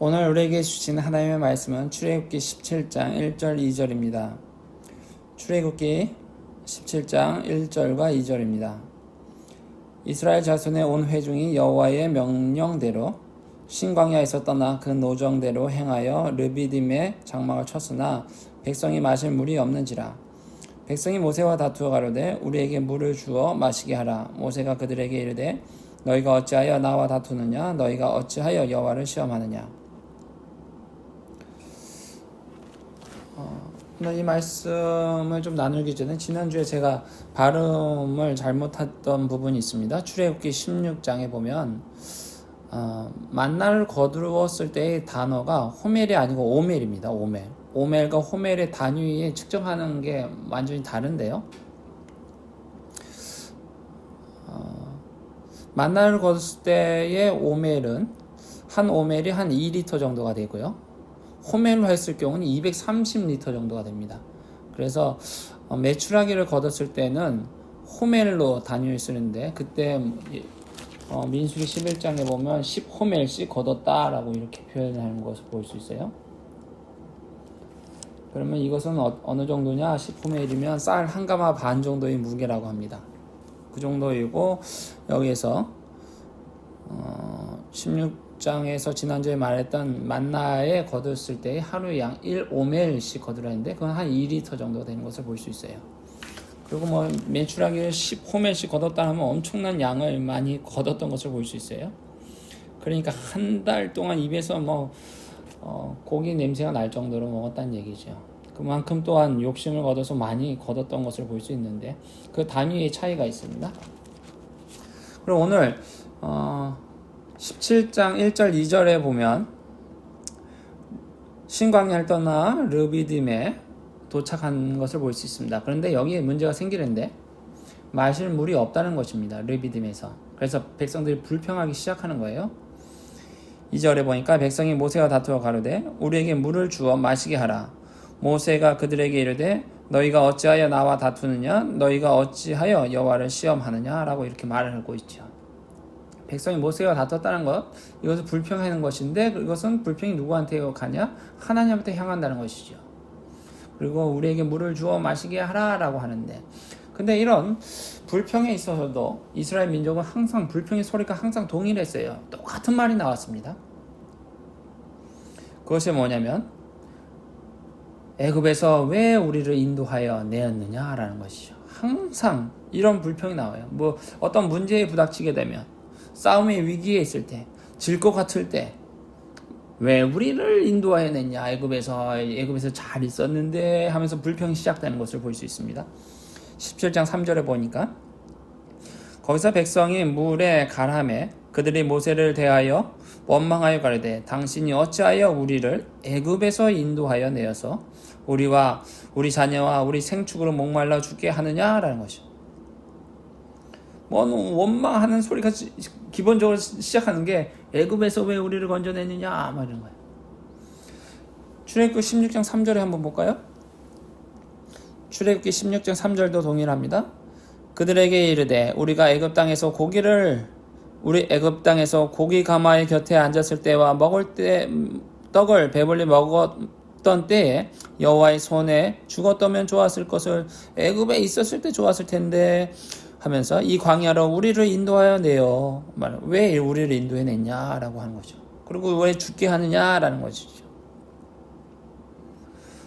오늘 우리에게 주신 하나님의 말씀은 출애굽기 17장 1절 2절입니다. 출애굽기 17장 1절과 2절입니다. 이스라엘 자손의 온 회중이 여호와의 명령대로 신광야에서 떠나 그 노정대로 행하여 르비딤에 장막을 쳤으나 백성이 마실 물이 없는지라. 백성이 모세와 다투어 가로되 우리에게 물을 주어 마시게 하라. 모세가 그들에게 이르되 너희가 어찌하여 나와 다투느냐? 너희가 어찌하여 여호와를 시험하느냐? 이 말씀을 좀 나누기 전에 지난주에 제가 발음을 잘못했던 부분이 있습니다. 출애굽기 16장에 보면 만나를 거두었을 때의 단어가 호멜이 아니고 오멜입니다. 오멜과 호멜의 단위에 측정하는 게 완전히 다른데요. 만나를 거뒀을 때의 오멜은 한 오멜이 한 2리터 정도가 되고요. 호멜로 했을 경우는 230리터 정도가 됩니다. 그래서 메추라기를 거뒀을 때는 호멜로 단위를 쓰는데 그때 민수기 11장에 보면 10호멜씩 거뒀다라고 이렇게 표현하는 것을 볼 수 있어요. 그러면 이것은 어느 정도냐? 10호멜이면 쌀 한 가마 반 정도의 무게라고 합니다. 그 정도이고 여기에서 16장에서 지난주에 말했던 만나에 거뒀을 때 하루 양 1오멜씩 거두라 했는데 그건 한 2리터 정도 되는 것을 볼 수 있어요. 그리고 메추라기를 10호멜씩 거뒀다 하면 엄청난 양을 많이 거뒀던 것을 볼 수 있어요. 그러니까 한 달 동안 입에서 고기 냄새가 날 정도로 먹었다는 얘기죠. 그만큼 또한 욕심을 거둬서 많이 거뒀던 것을 볼 수 있는데 그 단위의 차이가 있습니다. 그리고 오늘 17장 1절 2절에 보면 신광야를 떠나 르비딤에 도착한 것을 볼 수 있습니다. 그런데 여기에 문제가 생기는데 마실 물이 없다는 것입니다. 르비딤에서. 그래서 백성들이 불평하기 시작하는 거예요. 2절에 보니까 백성이 모세와 다투어 가로되 우리에게 물을 주어 마시게 하라. 모세가 그들에게 이르되 너희가 어찌하여 나와 다투느냐? 너희가 어찌하여 여호와를 시험하느냐? 라고 이렇게 말을 하고 있죠. 백성이 모세와 다퉜다는 것, 이것은 불평하는 것인데 이것은 불평이 누구한테 가냐? 하나님한테 향한다는 것이죠. 그리고 우리에게 물을 주어 마시게 하라라고 하는데 근데 이런 불평에 있어서도 이스라엘 민족은 항상 불평의 소리가 항상 동일했어요. 똑같은 말이 나왔습니다. 그것이 뭐냐면 애굽에서 왜 우리를 인도하여 내었느냐라는 것이죠. 항상 이런 불평이 나와요. 어떤 문제에 부닥치게 되면 싸움의 위기에 있을 때, 질 것 같을 때, 왜 우리를 인도하여 냈냐? 애굽에서 잘 있었는데 하면서 불평이 시작되는 것을 볼 수 있습니다. 17장 3절에 보니까 거기서 백성이 물에 가라매 그들이 모세를 대하여 원망하여 가로되 당신이 어찌하여 우리를 애굽에서 인도하여 내어서 우리와 우리 자녀와 우리 생축으로 목말라 죽게 하느냐라는 것이죠. 원망하는 소리가 기본적으로 시작하는 게 애굽에서 왜 우리를 건져내느냐 말이는 거예요. 출애굽기 16장 3절에 한번 볼까요? 출애굽기 16장 3절도 동일합니다. 그들에게 이르되 우리가 애굽 땅에서 고기 가마의 곁에 앉았을 때와 먹을 때 떡을 배불리 먹었던 때에 여호와의 손에 죽었다면 좋았을 것을 애굽에 있었을 때 좋았을 텐데 하면서 이 광야로 우리를 인도하여 내어 왜 우리를 인도해 냈냐라고 하는 거죠. 그리고 왜 죽게 하느냐라는 것이죠.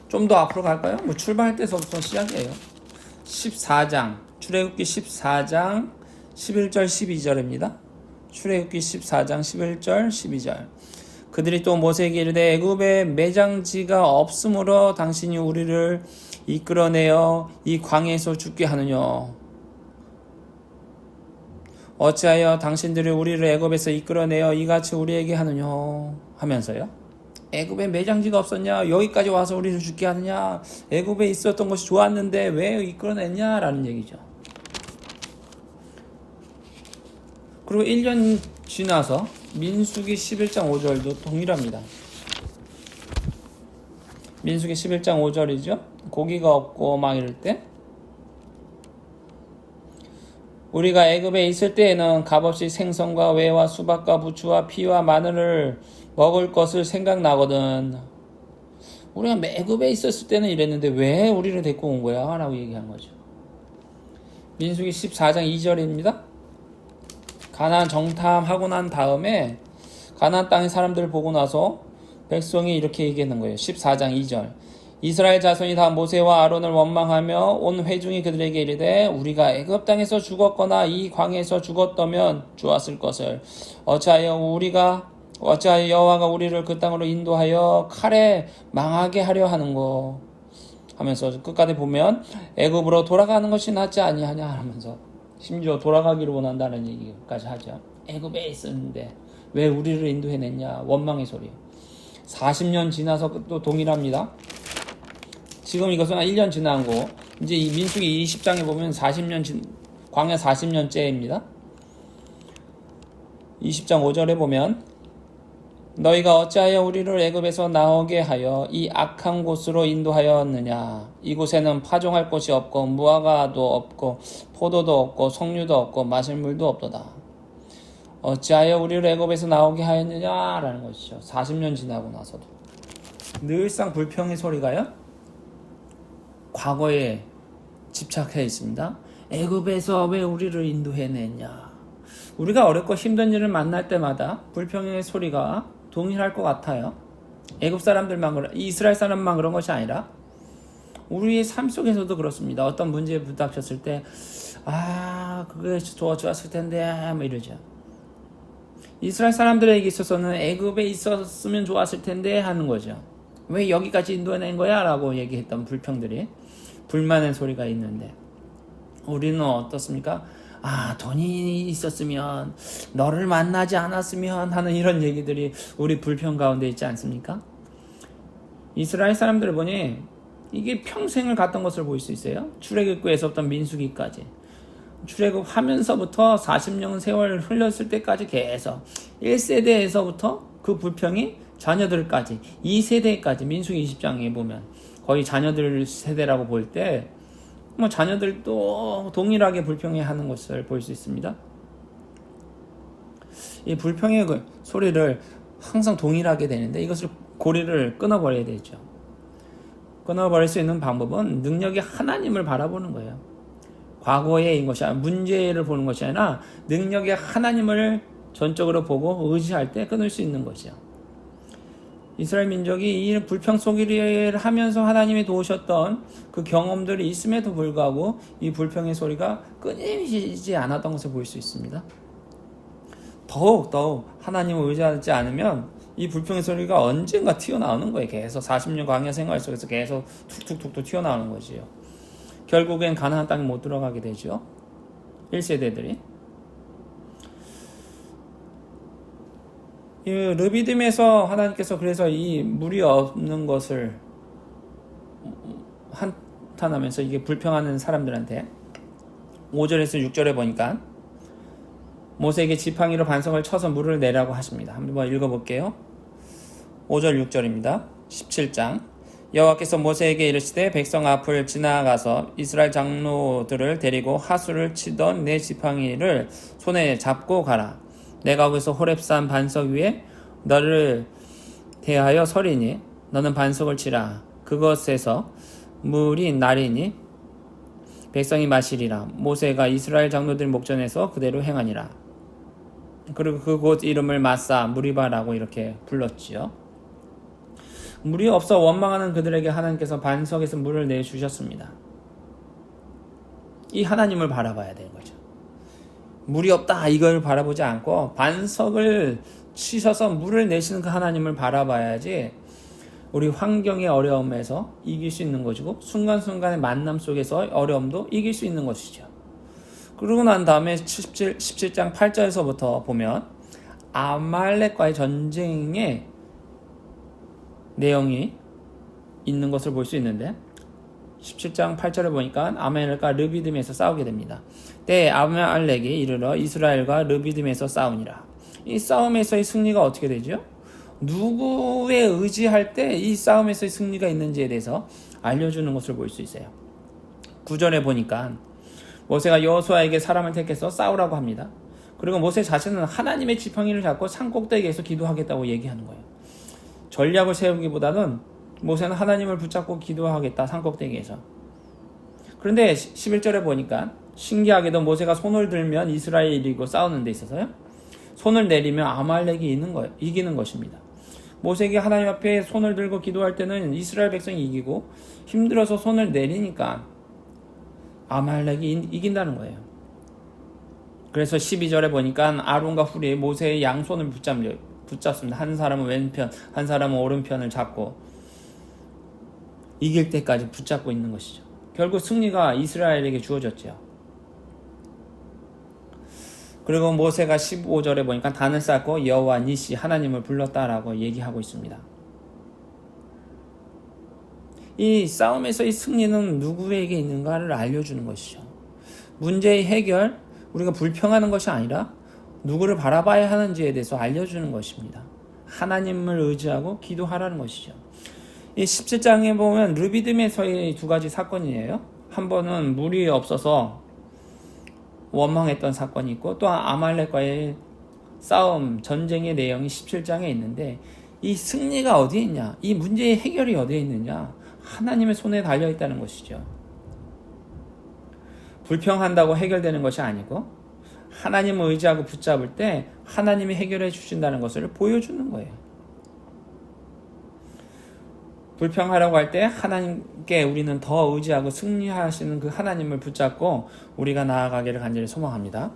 좀 더 앞으로 갈까요? 출발할 때서부터 시작이에요. 14장 출애굽기 14장 11절 12절입니다. 출애굽기 14장 11절 12절 그들이 또 모세에게 이르되 애굽에 매장지가 없으므로 당신이 우리를 이끌어내어 이 광야에서 죽게 하느냐 어찌하여 당신들이 우리를 애굽에서 이끌어내어 이같이 우리에게 하느냐 하면서요. 애굽에 매장지가 없었냐? 여기까지 와서 우리를 죽게 하느냐? 애굽에 있었던 것이 좋았는데 왜 이끌어냈냐라는 얘기죠. 그리고 1년 지나서 민수기 11장 5절도 동일합니다. 민수기 11장 5절이죠. 고기가 없고 막 이럴 때 우리가 애굽에 있을 때에는 값없이 생선과 외와 수박과 부추와 피와 마늘을 먹을 것을 생각나거든. 우리가 애굽에 있었을 때는 이랬는데 왜 우리를 데리고 온 거야? 라고 얘기한 거죠. 민수기 14장 2절입니다. 가나안 정탐하고 난 다음에 가나안 땅의 사람들을 보고 나서 백성이 이렇게 얘기하는 거예요. 14장 2절. 이스라엘 자손이 다 모세와 아론을 원망하며 온 회중이 그들에게 이르되 우리가 애굽 땅에서 죽었거나 이 광야에서 죽었다면 좋았을 것을 어찌하여 여호와가 우리를 그 땅으로 인도하여 칼에 망하게 하려 하는고 하면서 끝까지 보면 애굽으로 돌아가는 것이 낫지 아니하냐 하면서 심지어 돌아가기를 원한다는 얘기까지 하죠. 애굽에 있었는데 왜 우리를 인도해냈냐 원망의 소리. 40년 지나서 또 동일합니다. 지금 이것은 1년 지난 거. 이제 이 민수기 20장에 보면 광야 40년째입니다. 20장 5절에 보면 너희가 어찌하여 우리를 애굽에서 나오게 하여 이 악한 곳으로 인도하였느냐. 이곳에는 파종할 곳이 없고 무화과도 없고 포도도 없고 석류도 없고 마실 물도 없도다. 어찌하여 우리를 애굽에서 나오게 하였느냐라는 것이죠. 40년 지나고 나서도 늘상 불평의 소리가요. 과거에 집착해 있습니다. 애굽에서 왜 우리를 인도해냈냐. 우리가 어렵고 힘든 일을 만날 때마다 불평의 소리가 동일할 것 같아요. 애굽 사람들만 이스라엘 사람만 그런 것이 아니라 우리의 삶 속에서도 그렇습니다. 어떤 문제에 부닥쳤을 때 그게 좋았을 텐데 뭐 이러죠. 이스라엘 사람들에게 있어서는 애굽에 있었으면 좋았을 텐데 하는 거죠. 왜 여기까지 인도해낸 거야? 라고 얘기했던 불평들이 불만의 소리가 있는데 우리는 어떻습니까? 돈이 있었으면 너를 만나지 않았으면 하는 이런 얘기들이 우리 불평 가운데 있지 않습니까? 이스라엘 사람들을 보니 이게 평생을 갔던 것을 볼 수 있어요. 출애굽에서부터 민수기까지 출애굽하면서부터 40년 세월 흘렸을 때까지 계속 1세대에서부터 그 불평이 자녀들까지 2세대까지 민수기 20장에 보면 거의 자녀들 세대라고 볼 때 자녀들도 동일하게 불평해 하는 것을 볼 수 있습니다. 이 불평의 소리를 항상 동일하게 되는데 이것을 고리를 끊어버려야 되죠. 끊어버릴 수 있는 방법은 능력이 하나님을 바라보는 거예요. 과거의 것이 아니라 문제를 보는 것이 아니라 능력의 하나님을 전적으로 보고 의지할 때 끊을 수 있는 것이죠. 이스라엘 민족이 이 불평 소리를 하면서 하나님이 도우셨던 그 경험들이 있음에도 불구하고 이 불평의 소리가 끊이지 않았던 것을 볼 수 있습니다. 더욱 하나님을 의지하지 않으면 이 불평의 소리가 언젠가 튀어나오는 거예요. 계속 40년 광야 생활 속에서 계속 툭툭툭 튀어나오는 거지요. 결국엔 가나안 땅에 못 들어가게 되죠. 1세대들이. 이 르비딤에서 하나님께서 그래서 이 물이 없는 것을 한탄하면서 이게 불평하는 사람들한테 5절에서 6절에 보니까 모세에게 지팡이로 반석을 쳐서 물을 내라고 하십니다. 한번 읽어볼게요. 5절 6절입니다. 17장 여호와께서 모세에게 이르시되 백성 앞을 지나가서 이스라엘 장로들을 데리고 하수를 치던 내 지팡이를 손에 잡고 가라. 내가 거기서 호렙산 반석 위에 너를 대하여 서리니 너는 반석을 치라. 그것에서 물이 나리니 백성이 마시리라. 모세가 이스라엘 장로들 목전에서 그대로 행하니라. 그리고 그곳 이름을 마사 무리바라고 이렇게 불렀지요. 물이 없어 원망하는 그들에게 하나님께서 반석에서 물을 내주셨습니다. 이 하나님을 바라봐야 되는 거죠. 물이 없다 이걸 바라보지 않고 반석을 치셔서 물을 내시는 그 하나님을 바라봐야지 우리 환경의 어려움에서 이길 수 있는 것이고 순간순간의 만남 속에서 어려움도 이길 수 있는 것이죠. 그러고 난 다음에 17장 8절에서부터 보면 아말렉과의 전쟁의 내용이 있는 것을 볼 수 있는데 17장 8절을 보니까 아말렉과 르비딤에서 싸우게 됩니다. 때에 아말렉이 이르러 이스라엘과 르비딤에서 싸우니라. 이 싸움에서의 승리가 어떻게 되죠? 누구에 의지할 때 이 싸움에서의 승리가 있는지에 대해서 알려주는 것을 볼 수 있어요. 9절에 보니까 모세가 여호수아에게 사람을 택해서 싸우라고 합니다. 그리고 모세 자신은 하나님의 지팡이를 잡고 산 꼭대기에서 기도하겠다고 얘기하는 거예요. 전략을 세우기보다는 모세는 하나님을 붙잡고 기도하겠다, 산 꼭대기에서. 그런데 11절에 보니까 신기하게도 모세가 손을 들면 이스라엘이 이기고 싸우는 데 있어서요, 손을 내리면 아말렉이 이기는 것입니다. 모세가 하나님 앞에 손을 들고 기도할 때는 이스라엘 백성이 이기고, 힘들어서 손을 내리니까 아말렉이 이긴다는 거예요. 그래서 12절에 보니까 아론과 훌이 모세의 양손을 붙잡습니다. 한 사람은 왼편, 한 사람은 오른편을 잡고 이길 때까지 붙잡고 있는 것이죠. 결국 승리가 이스라엘에게 주어졌죠. 그리고 모세가 15절에 보니까 단을 쌓고 여호와 니시 하나님을 불렀다라고 얘기하고 있습니다. 이 싸움에서의 승리는 누구에게 있는가를 알려주는 것이죠. 문제의 해결, 우리가 불평하는 것이 아니라 누구를 바라봐야 하는지에 대해서 알려주는 것입니다. 하나님을 의지하고 기도하라는 것이죠. 이 17장에 보면 르비딤에서의 두 가지 사건이에요. 한 번은 물이 없어서 원망했던 사건이 있고, 또 아말렉과의 싸움, 전쟁의 내용이 17장에 있는데, 이 승리가 어디에 있냐, 이 문제의 해결이 어디에 있느냐, 하나님의 손에 달려있다는 것이죠. 불평한다고 해결되는 것이 아니고 하나님을 의지하고 붙잡을 때 하나님이 해결해 주신다는 것을 보여주는 거예요. 불평하라고 할 때 하나님께 우리는 더 의지하고 승리하시는 그 하나님을 붙잡고 우리가 나아가기를 간절히 소망합니다.